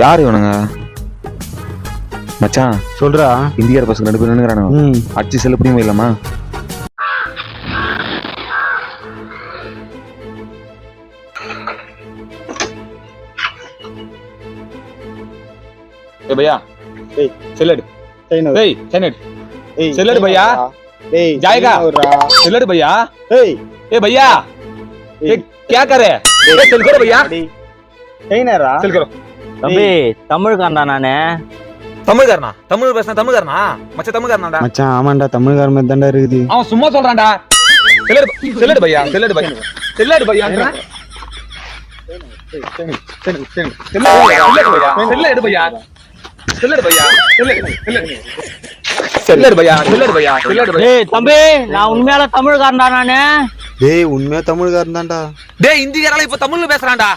யாரு இவனுங்க மச்சான்? சொல்றா. இந்தியார் பசங்க 2 பேர் நின்னுறானுங்க. அடிச்சு செல்ல புரியுமா இல்லாமா? ए भैया चलड़ चलड़ चलड़ भैया जाएगा चलड़ भैया ए भैया ये क्या करे चल करो भैया चल करो தம்பி தமிழ்காரன்டா நானு. தமிழ்காரனா? தமிழ் பேசுனா தமிழ்காரனா? மச்ச தமிழ்காரனாடா மச்சான் ஆமாண்டா தமிழ்கார மாதிரி தான்டா இருக்குது. அவன் சும்மா சொல்றான்டா. चलड़ भैया चलड़ भैया चलड़ भैया चलड़ भैया டேய் தம்பி நான் உண்மையால தமிழ்காரன்டா நானு. டேய் உண்மையா தமிழ்காரன் தான்டா. டேய் இந்திக்காரல இப்ப தமிழ்ல பேசுறான்டா.